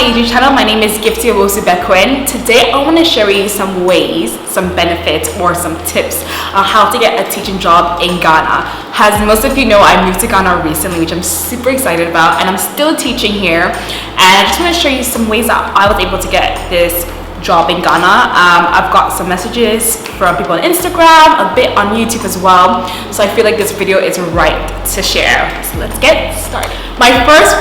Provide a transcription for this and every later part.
my YouTube channel. My name is Gifty and I. Today I want to share you some ways, some benefits, or some tips on how to get a teaching job in Ghana. As most of you know, I moved to Ghana recently, which I'm super excited about, and I'm still teaching here. And I just want to show you some ways that I was able to get this job in Ghana. I've got some messages from people on Instagram, a bit on YouTube as well, so I feel like this video is right to share. So let's get started. My first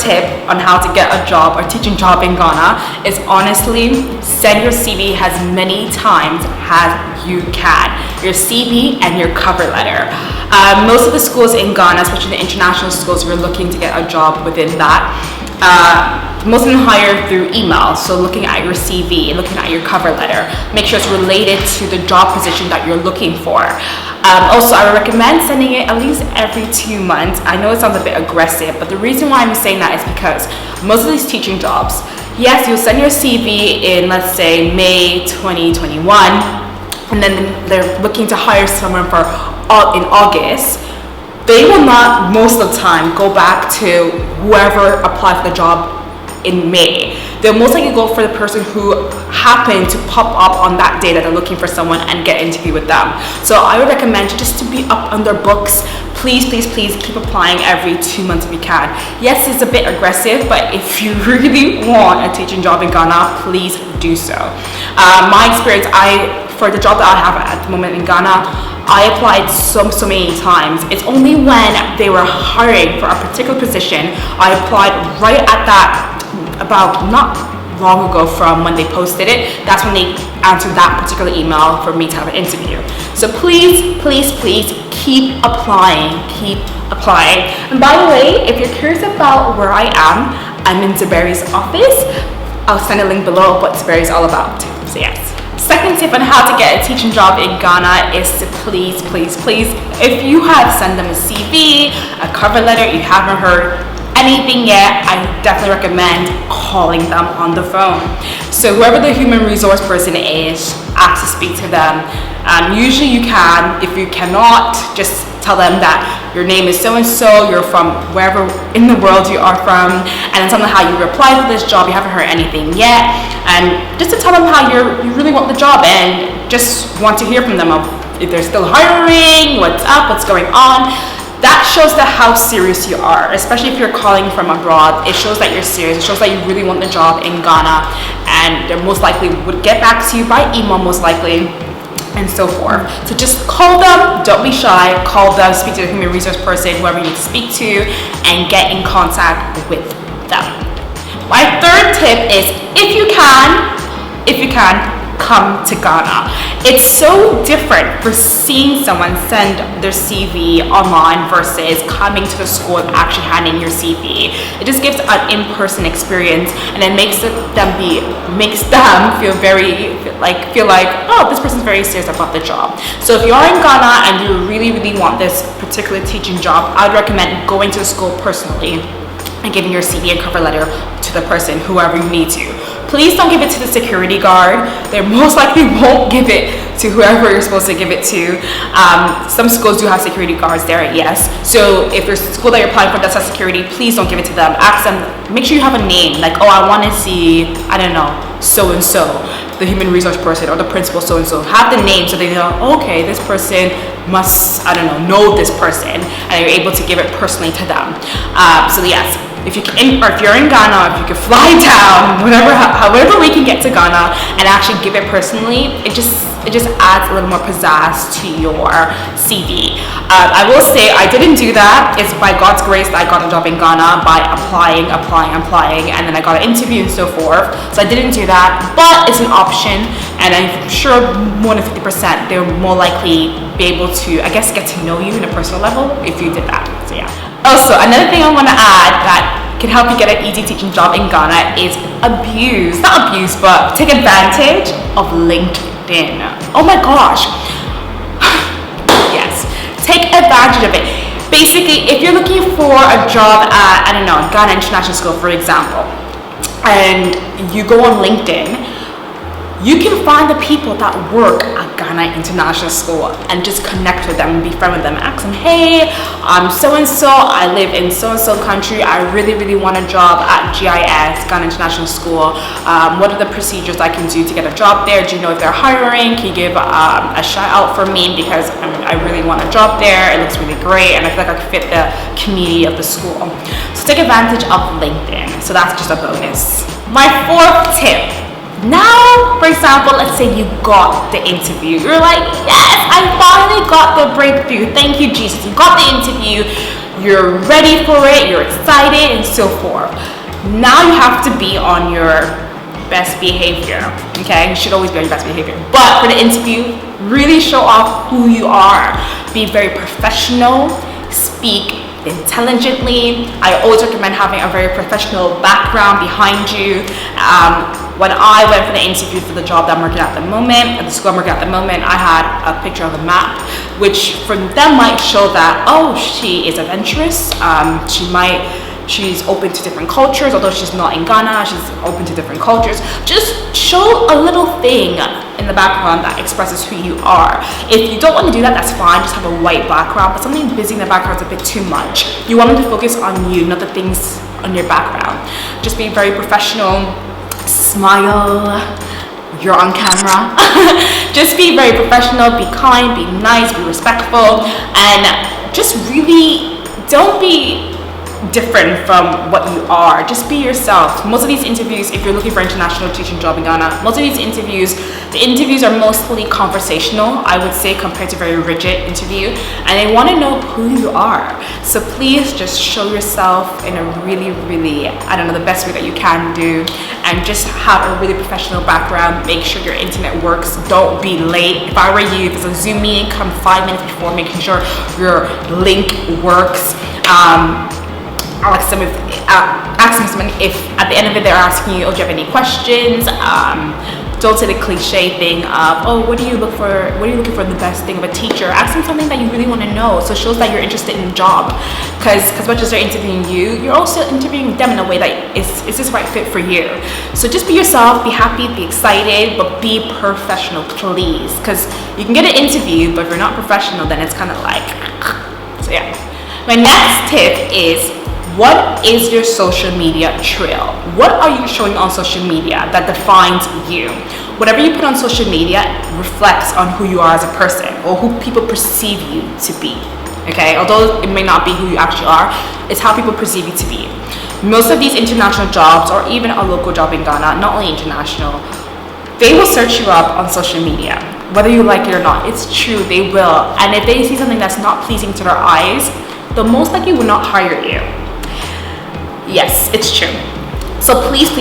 tip on how to get a job or teaching job in Ghana is honestly send your CV as many times as you can. Your CV and your cover letter. Most of the schools in Ghana, especially the international schools, we're looking to get a job within that. Most of them hire through email, so looking at your CV, looking at your cover letter, make sure it's related to the job position that you're looking for. Also, I would recommend sending it at least every 2 months. I know it sounds a bit aggressive, but the reason why I'm saying that is because most of these teaching jobs, yes, you'll send your CV in, let's say, May 2021, and then they're looking to hire someone in August. They will not, most of the time, go back to whoever applied for the job in May. They'll most likely go for the person who happened to pop up on that day that they're looking for someone and get an interview with them. So I would recommend you just to be up on their books. Please keep applying every 2 months if you can. Yes, it's a bit aggressive, but if you really want a teaching job in Ghana, please do so. My experience, for the job that I have at the moment in Ghana, I applied so many times. It's only when they were hiring for a particular position, I applied right at that, about not long ago from when they posted it. That's when they answered that particular email for me to have an interview. So please keep applying, And by the way, if you're curious about where I am, I'm in ZUBERI's office. I'll send a link below what ZUBERI is all about. So yes. Second tip on how to get a teaching job in Ghana is to please, if you have sent them a CV, a cover letter, you haven't heard anything yet, I definitely recommend calling them on the phone. So whoever the human resource person is, ask to speak to them. Usually you can. If you cannot, just tell them that your name is so-and-so, you're from wherever in the world you are from, and then tell them how you applied for this job, you haven't heard anything yet, and just to tell them how you really want the job and just want to hear from them of if they're still hiring, what's up, what's going on. That shows that how serious you are, especially if you're calling from abroad. It shows that you're serious. It shows that you really want the job in Ghana, and they most likely would get back to you by email, most likely, and so forth. So just call them, don't be shy, call them, speak to the human resource person, whoever you need to speak to, and get in contact with them. My third tip is if you can, come to Ghana. It's so different for seeing someone send their CV online versus coming to the school and actually handing your CV. It just gives an in-person experience, and it makes them feel like, oh, this person's very serious about the job. So if you are in Ghana and you really want this particular teaching job, I would recommend going to the school personally and giving your CV and cover letter to the person, whoever you need to. Please don't give it to the security guard. They most likely won't give it to whoever you're supposed to give it to. Some schools do have security guards there, yes. So if your school that you're applying for does have security, please don't give it to them. Ask them, make sure you have a name, like, oh, I want to see, I don't know, so-and-so, the human resource person, or the principal so-and-so. Have the name so they know, okay, this person must, I don't know this person, and you're able to give it personally to them. So yes, if you're in Ghana, if you can fly down, however we can get to Ghana and actually give it personally, it just adds a little more pizzazz to your CV. I will say I didn't do that. It's by God's grace that I got a job in Ghana by applying, and then I got an interview and so forth. So I didn't do that, but it's an option, and I'm sure more than 50% they'll more likely be able to, I guess, get to know you on a personal level if you did that. So yeah. Also, another thing I want to add that can help you get an easy teaching job in Ghana is take advantage of LinkedIn. Oh my gosh. Yes, take advantage of it. Basically, if you're looking for a job at, I don't know, Ghana International School, for example, and you go on LinkedIn, you can find the people that work at Ghana International School and just connect with them and be friends with them. Ask them, hey, I'm so-and-so, I live in so-and-so country, I really want a job at GIS, Ghana International School. What are the procedures I can do to get a job there? Do you know if they're hiring? Can you give a shout out for me, because I really want a job there, it looks really great, and I feel like I can fit the community of the school. So take advantage of LinkedIn. So that's just a bonus. My fourth tip. Now, for example, let's say you got the interview. You're like, yes, I finally got the breakthrough. Thank you, Jesus. You got the interview. You're ready for it. You're excited and so forth. Now you have to be on your best behavior. Okay, you should always be on your best behavior. But for the interview, really show off who you are. Be very professional. Speak intelligently. I always recommend having a very professional background behind you. When I went for the interview for the job that I'm working at the moment, at the school I'm working at the moment, I had a picture of a map, which for them might show that, oh, she is adventurous. She's open to different cultures, although she's not in Ghana, she's open to different cultures. Just show a little thing in the background that expresses who you are. If you don't want to do that, that's fine, just have a white background, but something busy in the background is a bit too much. You want them to focus on you, not the things on your background. Just be very professional, smile, you're on camera. Just be very professional, be kind, be nice, be respectful, and just really don't be different from what you are. Just be yourself. Most of these interviews, if you're looking for international teaching job in Ghana, most of these interviews, the interviews are mostly conversational, I would say, compared to very rigid interview, and they want to know who you are. So please just show yourself in a really, I don't know, the best way that you can do, and just have a really professional background. Make sure your internet works. Don't be late. If I were you, if it's a Zoom meeting, come 5 minutes before, making sure your link works. Ask them if at the end of it they're asking you, oh, do you have any questions? Don't say the cliche thing of, oh, what are you looking for the best thing of a teacher? Ask them something that you really want to know, so it shows that you're interested in the job. Because much as they're interviewing you, you're also interviewing them in a way that is this right fit for you? So just be yourself, be happy, be excited, but be professional, please. Because you can get an interview, but if you're not professional, then it's kind of like, so yeah. My next tip is, what is your social media trail? What are you showing on social media that defines you? Whatever you put on social media reflects on who you are as a person, or who people perceive you to be. Okay, although it may not be who you actually are, it's how people perceive you to be. Most of these international jobs, or even a local job in Ghana, not only international, they will search you up on social media, whether you like it or not. It's true, they will. And if they see something that's not pleasing to their eyes, they'll most likely will not hire you. Yes, it's true. So please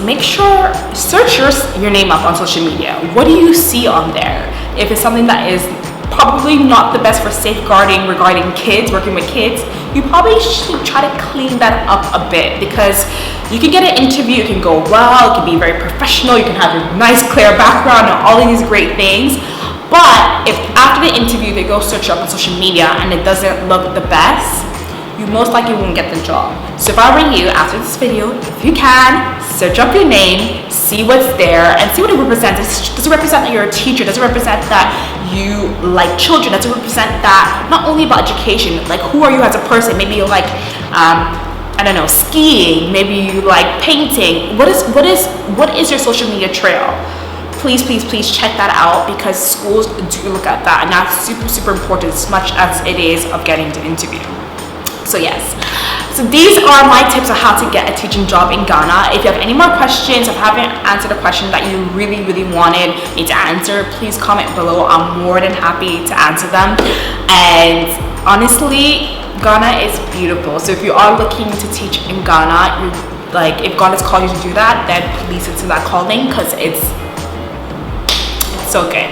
make sure, search your name up on social media. What do you see on there? If it's something that is probably not the best for safeguarding regarding kids, working with kids, you probably should try to clean that up a bit, because you can get an interview, it can go well, it can be very professional, you can have a nice clear background and all of these great things. But if after the interview they go search up on social media and it doesn't look the best, you most likely won't get the job. So if I were you, after this video, if you can, search up your name, see what's there, and see what it represents. Does it represent that you're a teacher? Does it represent that you like children? Does it represent that, not only about education, like who are you as a person? Maybe you like, I don't know, skiing, maybe you like painting. What is your social media trail? Please check that out, because schools do look at that, and that's super important, as much as it is of getting the interview. So yes, so these are my tips on how to get a teaching job in Ghana. If you have any more questions, if I haven't answered a question that you really wanted me to answer, please comment below. I'm more than happy to answer them. And honestly, Ghana is beautiful. So if you are looking to teach in Ghana, if God has called you to do that, then please listen to that calling, because it's so good.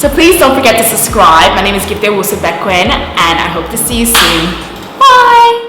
So please don't forget to subscribe. My name is Gifty and I, and I hope to see you soon. Bye!